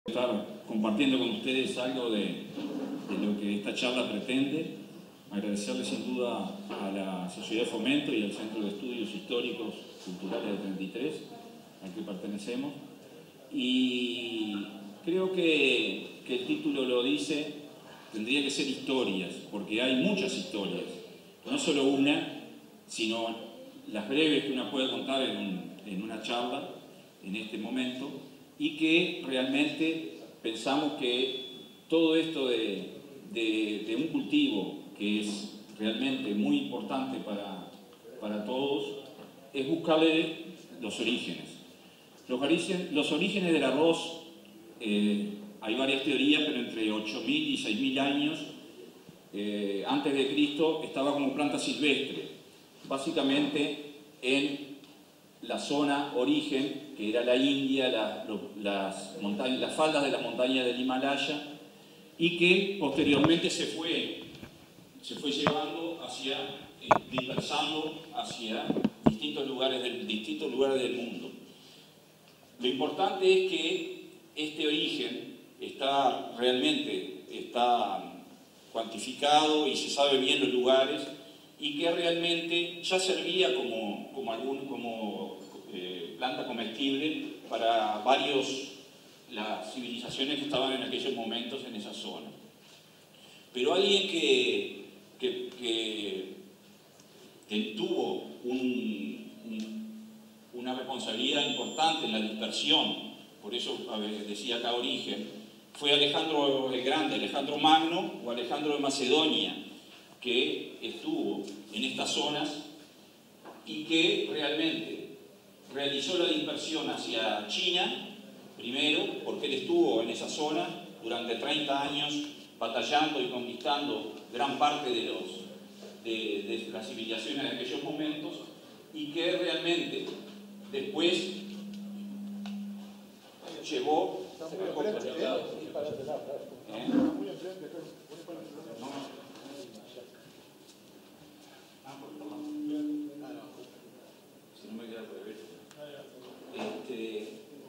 Estar compartiendo con ustedes algo de lo que esta charla pretende. Agradecerle sin duda a la Sociedad de Fomento y al Centro de Estudios Históricos Culturales de 33, al que pertenecemos. Y creo que el título lo dice, tendría que ser historias, porque hay muchas historias, no solo una, sino las breves que uno puede contar en una charla, en este momento, y que realmente pensamos que todo esto de un cultivo que es realmente muy importante para todos, es buscarle los orígenes. Los orígenes del arroz, hay varias teorías, pero entre 8.000 y 6.000 años antes de Cristo estaba como planta silvestre, básicamente en la zona origen, que era la India, las faldas de las montañas del Himalaya, y que posteriormente se fue llevando dispersando hacia distintos lugares del mundo. Lo importante es que este origen realmente está cuantificado y se sabe bien los lugares, y que realmente ya servía como planta comestible para las civilizaciones que estaban en aquellos momentos en esa zona. Pero alguien que tuvo una responsabilidad importante en la dispersión, por eso decía acá origen, fue Alejandro el Grande, Alejandro Magno o Alejandro de Macedonia, que estuvo en estas zonas y que realmente realizó la dispersión hacia China, primero, porque él estuvo en esa zona durante 30 años batallando y conquistando gran parte de las civilizaciones de aquellos momentos, y que realmente después llevó...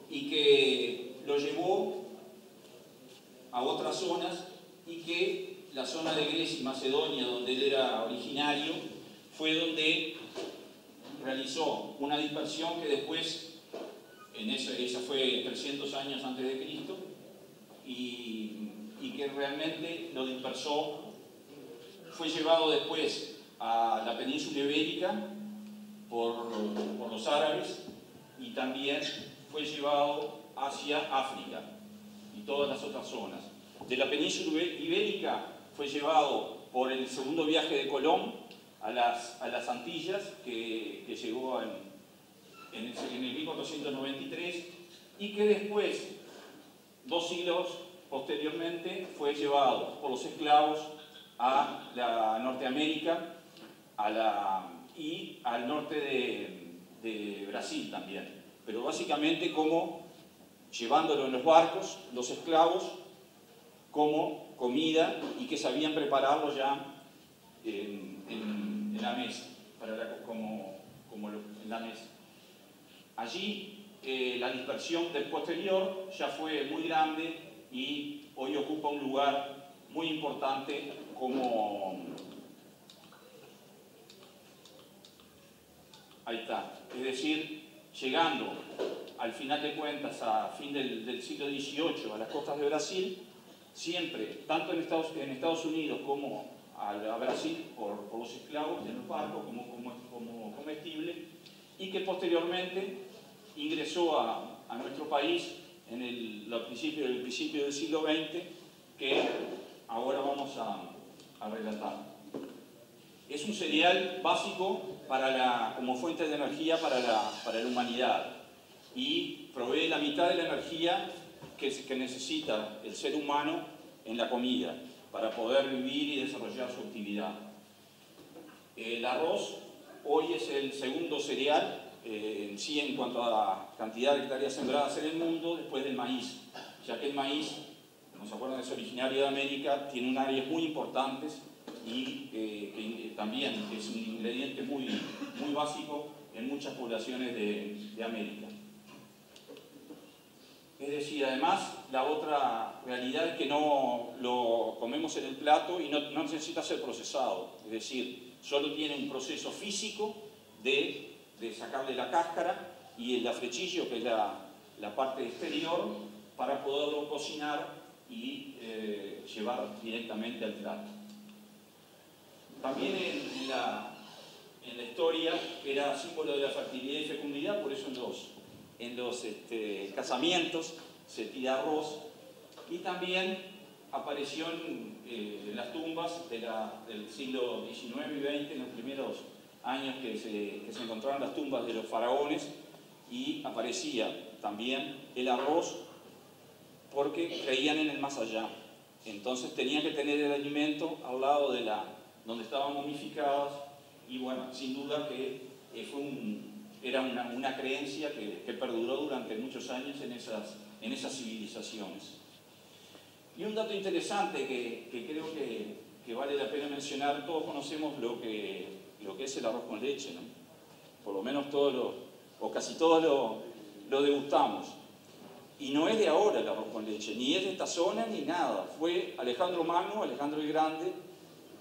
y que lo llevó a otras zonas, y que la zona de Grecia y Macedonia, donde él era originario, fue donde realizó una dispersión que después, esa fue 300 años antes de Cristo, y que realmente lo dispersó. Fue llevado después a la península ibérica por los árabes, y también fue llevado hacia África y todas las otras zonas. De la península ibérica fue llevado por el segundo viaje de Colón a las Antillas, que llegó en el 1493, y que después, 2 siglos posteriormente, fue llevado por los esclavos a la Norteamérica y al norte de Brasil también, pero básicamente como llevándolo en los barcos, los esclavos, como comida, y que sabían prepararlo ya en la mesa, en la mesa. Allí la dispersión del posterior ya fue muy grande y hoy ocupa un lugar muy importante ahí está, es decir, llegando al final de cuentas a fin del siglo XVIII a las costas de Brasil, siempre, tanto en Estados Unidos como a Brasil, por los esclavos en los barcos como comestible, y que posteriormente ingresó a nuestro país en el principio del siglo XX, que ahora vamos a relatar. Es un cereal básico como fuente de energía para la humanidad, y provee la mitad de la energía que necesita el ser humano en la comida para poder vivir y desarrollar su actividad. El arroz hoy es el segundo cereal en sí en cuanto a cantidad de hectáreas sembradas en el mundo, después del maíz, ya que el maíz, como se acuerdan, es originario de América, tiene un áreas muy importantes, y que también es un ingrediente muy básico en muchas poblaciones de América. Es decir, además, la otra realidad es que no lo comemos en el plato y no necesita ser procesado. Es decir, solo tiene un proceso físico de sacarle la cáscara y el afrechillo, que es la parte exterior, para poderlo cocinar y llevar directamente al plato. También en la historia era símbolo de la fertilidad y fecundidad, por eso en los casamientos se tira arroz, y también apareció en las tumbas del siglo XIX y XX, en los primeros años que se encontraron las tumbas de los faraones, y aparecía también el arroz porque creían en el más allá. Entonces tenían que tener el alimento al lado de donde estaban momificadas, y bueno, sin duda que era una creencia que perduró durante muchos años en esas civilizaciones. Y un dato interesante que creo que vale la pena mencionar: todos conocemos lo que es el arroz con leche, ¿no? Por lo menos todos o casi todos lo degustamos. Y no es de ahora el arroz con leche, ni es de esta zona ni nada. Fue Alejandro Magno, Alejandro el Grande,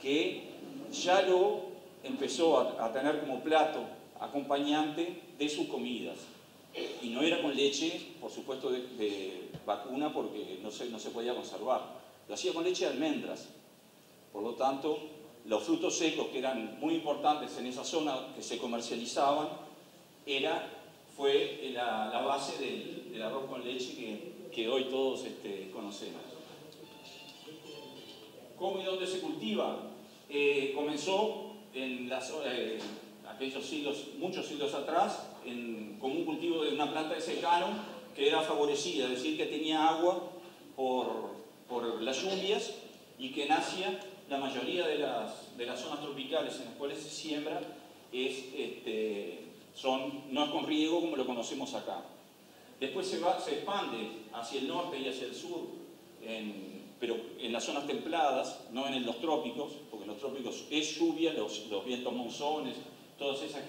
que ya lo empezó a tener como plato acompañante de sus comidas. Y no era con leche, por supuesto, de vacuna, porque no se podía conservar. Lo hacía con leche de almendras. Por lo tanto, los frutos secos, que eran muy importantes en esa zona, que se comercializaban, fue la base del arroz con leche que hoy todos conocemos. ¿Cómo y dónde se cultiva? Comenzó en aquellos siglos, muchos siglos atrás, como un cultivo de una planta de secano que era favorecida, es decir, que tenía agua por las lluvias, y que en Asia la mayoría de las zonas tropicales en las cuales se siembra no es con riego como lo conocemos acá. Después se expande hacia el norte y hacia el sur, pero en las zonas templadas, no en los trópicos, porque en los trópicos es lluvia, los vientos monzones, todas esas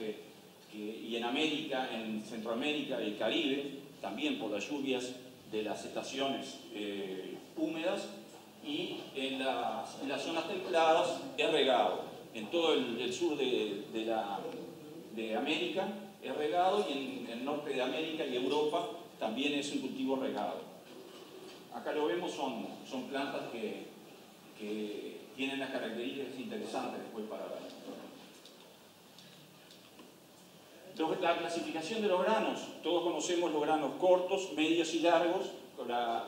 y en América, en Centroamérica y el Caribe, también por las lluvias de las estaciones húmedas, y en las zonas templadas es regado. En todo el sur de América es regado, y en el norte de América y Europa también es un cultivo regado. Acá lo vemos, son plantas que tienen las características interesantes después para ver. La clasificación de los granos: todos conocemos los granos cortos, medios y largos,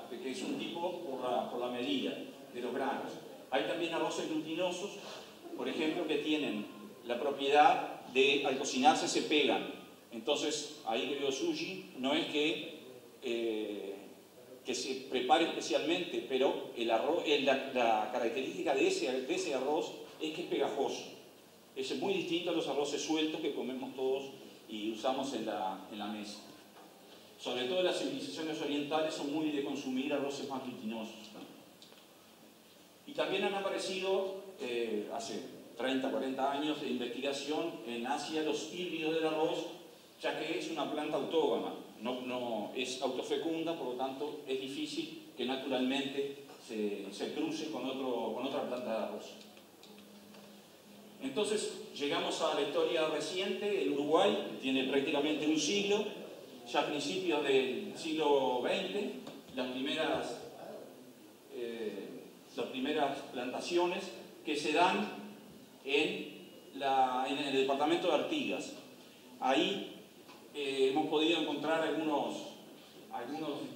que es un tipo por la medida de los granos. Hay también arroces glutinosos, por ejemplo, que tienen la propiedad de, al cocinarse, se pegan. Entonces, ahí que veo sushi, no es que se prepare especialmente, pero la característica de ese arroz es que es pegajoso. Es muy distinto a los arroces sueltos que comemos todos y usamos en la mesa. Sobre todo las civilizaciones orientales son muy de consumir arroces más glutinosos. Y también han aparecido, hace 30, 40 años de investigación en Asia, los híbridos del arroz, ya que es una planta autógama, no es autofecunda, por lo tanto es difícil que naturalmente se cruce con otra planta de arroz. Entonces llegamos a la historia reciente. El Uruguay tiene prácticamente un siglo, ya a principios del siglo XX, las primeras plantaciones que se dan en el departamento de Artigas. Ahí hemos podido encontrar algunos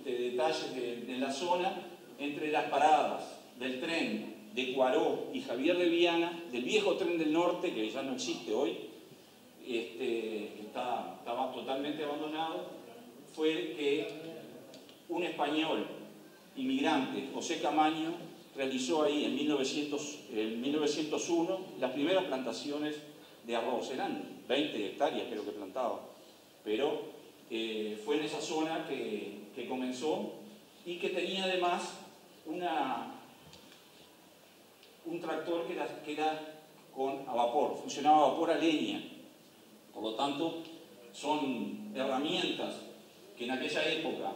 detalles de la zona, entre las paradas del tren de Cuaró y Javier de Viana, del viejo tren del norte, que ya no existe hoy, estaba totalmente abandonado. Fue que un español inmigrante, José Camaño, realizó ahí en 1901 las primeras plantaciones de arroz. Eran 20 hectáreas creo que plantaba, pero fue en esa zona que comenzó, y que tenía además un tractor que era a vapor, funcionaba a vapor a leña. Por lo tanto, son herramientas que en aquella época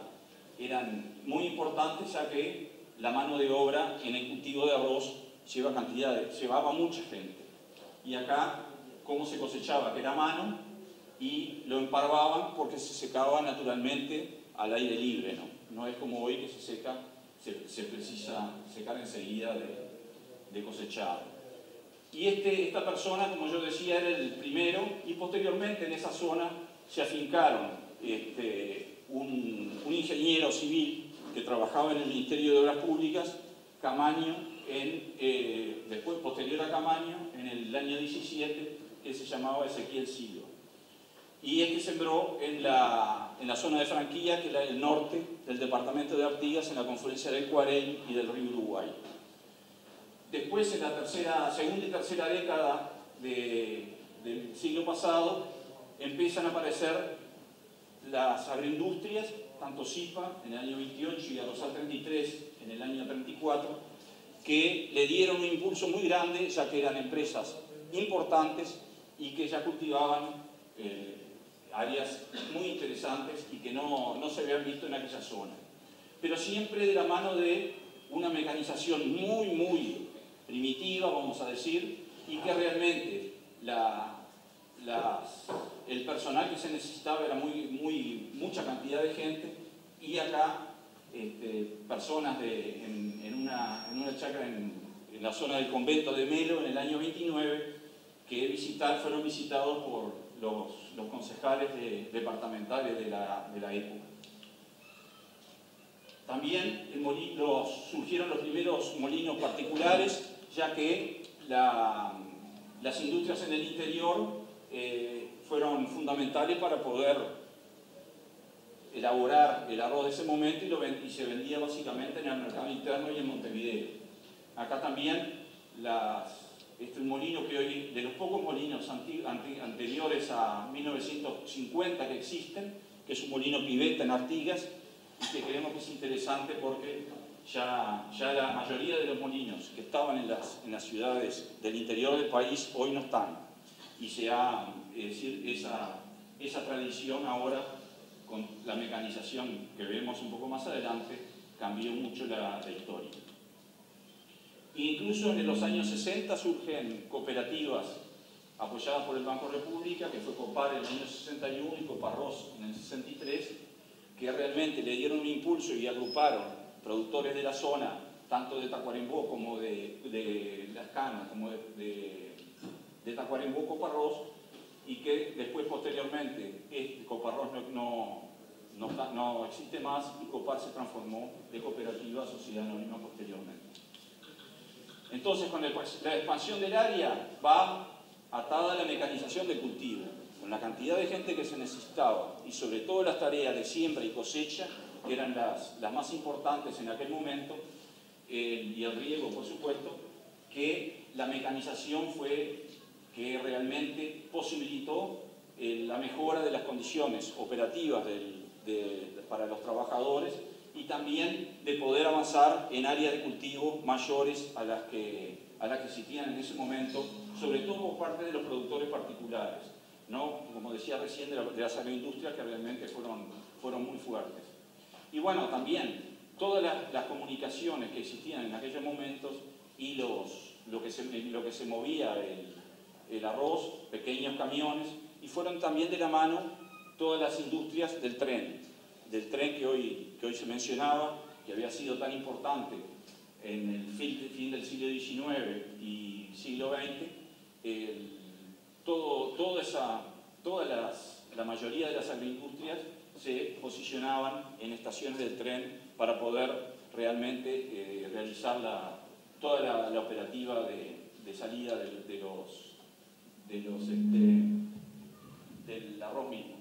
eran muy importantes, ya que la mano de obra en el cultivo de arroz llevaba mucha gente. Y acá, ¿cómo se cosechaba? Que era a mano, y lo emparvaban porque se secaba naturalmente al aire libre, ¿no? No es como hoy que se precisa secar enseguida de cosechar. Y esta persona, como yo decía, era el primero, y posteriormente en esa zona se afincaron un ingeniero civil que trabajaba en el Ministerio de Obras Públicas, Camaño, después, posterior a Camaño, en el año 17, que se llamaba Ezequiel Silva. Y es que sembró en la zona de Franquilla, que era el norte del departamento de Artigas, en la confluencia del Cuarel y del río Uruguay. Después, en la segunda y tercera década del siglo pasado, empiezan a aparecer las agroindustrias, tanto CIPA en el año 28 y Arrozal 33 en el año 34, que le dieron un impulso muy grande, ya que eran empresas importantes y que ya cultivaban áreas muy interesantes y que no se habían visto en aquella zona. Pero siempre de la mano de una mecanización muy, muy primitiva, vamos a decir, y que realmente el personal que se necesitaba era mucha cantidad de gente, y acá personas en una chacra en la zona del convento de Melo en el año 29, que fueron visitados por los concejales departamentales de la época. También surgieron los primeros molinos particulares, ya que las industrias en el interior fueron fundamentales para poder elaborar el arroz de ese momento, y se vendía básicamente en el mercado interno y en Montevideo. Acá también el molino que hoy, de los pocos molinos anteriores a 1950 que existen, que es un molino piveta en Artigas, y que creemos que es interesante porque ya la mayoría de los molinos que estaban en las ciudades del interior del país hoy no están. Y esa tradición ahora, con la mecanización que vemos un poco más adelante, cambió mucho la historia. Incluso en los años 60 surgen cooperativas apoyadas por el Banco República, que fue Copar en el año 61 y Coparroz en el 63, que realmente le dieron un impulso y agruparon productores de la zona, tanto de Tacuarembó como de Las Canas, como de Tacuarembó, Coparroz, y que después, posteriormente, Coparroz no existe más, y Copar se transformó de cooperativa a sociedad anónima posteriormente. Entonces, con la expansión del área va atada a la mecanización del cultivo, con la cantidad de gente que se necesitaba, y sobre todo las tareas de siembra y cosecha, que eran las más importantes en aquel momento, y el riego, por supuesto, que la mecanización fue que realmente posibilitó la mejora de las condiciones operativas para los trabajadores, y también de poder avanzar en áreas de cultivo mayores a las que existían en ese momento, sobre todo por parte de los productores particulares, ¿no? Como decía recién, de las agroindustrias, que realmente fueron muy fuertes. Y bueno, también todas las comunicaciones que existían en aquellos momentos, y lo que se movía el arroz, pequeños camiones, y fueron también de la mano todas las industrias del tren que hoy se mencionaba, que había sido tan importante en el fin del siglo XIX y siglo XX. La mayoría de las agroindustrias se posicionaban en estaciones del tren para poder realmente realizar toda la operativa de salida del arroz mismo.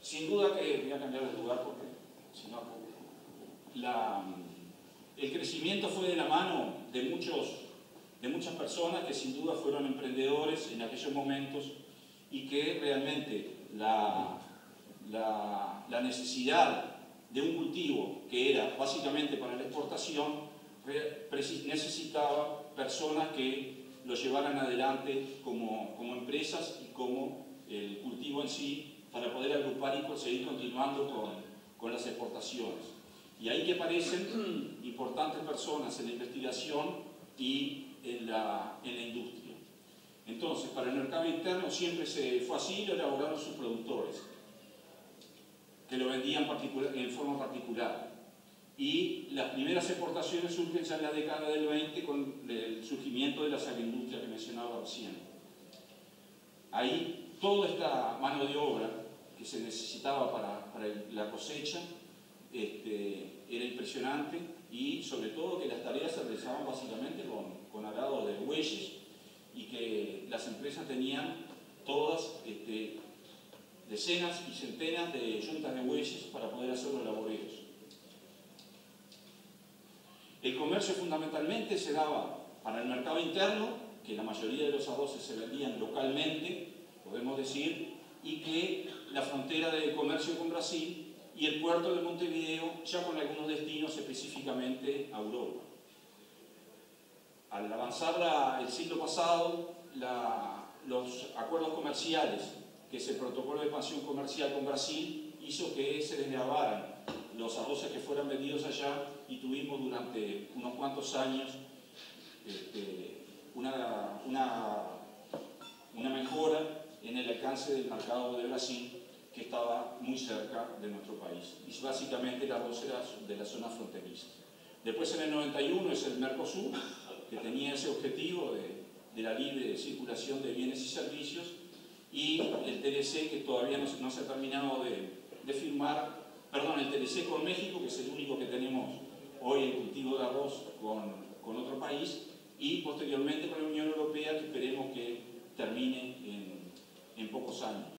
Sin duda que voy a cambiar de lugar porque si no, el crecimiento fue de la mano de muchas personas que sin duda fueron emprendedores en aquellos momentos, y que realmente la necesidad de un cultivo que era básicamente para la exportación necesitaba personas que lo llevaran adelante como empresas y como el cultivo en sí, para poder agrupar y seguir continuando con las exportaciones. Y ahí que aparecen importantes personas en la investigación y en la industria. Entonces, para el mercado interno siempre se fue así, lo elaboraron sus productores, que lo vendían en forma particular. Y las primeras exportaciones surgen ya en la década del 20 con el surgimiento de las agroindustrias que mencionaba recién. Ahí toda esta mano de obra que se necesitaba para la cosecha era impresionante, y sobre todo que las tareas se realizaban básicamente con arado de bueyes, y que las empresas tenían todas decenas y centenas de yuntas de bueyes para poder hacer los laboreos. El comercio fundamentalmente se daba para el mercado interno, que la mayoría de los arroces se vendían localmente, podemos decir, y que la frontera de comercio con Brasil y el puerto de Montevideo, ya con algunos destinos específicamente a Europa. Al avanzar el siglo pasado, los acuerdos comerciales, que es el protocolo de expansión comercial con Brasil, hizo que se desgravaran los arroces que fueran vendidos allá, y tuvimos durante unos cuantos años una mejora en el alcance del mercado de Brasil, que estaba muy cerca de nuestro país, y básicamente el arroz era de la zona fronteriza. Después, en el 91, es el Mercosur, que tenía ese objetivo de la libre circulación de bienes y servicios, y el TLC, que todavía no se ha terminado de firmar, perdón, el TLC con México, que es el único que tenemos hoy en cultivo de arroz con otro país, y posteriormente con la Unión Europea, que esperemos que termine en pocos años.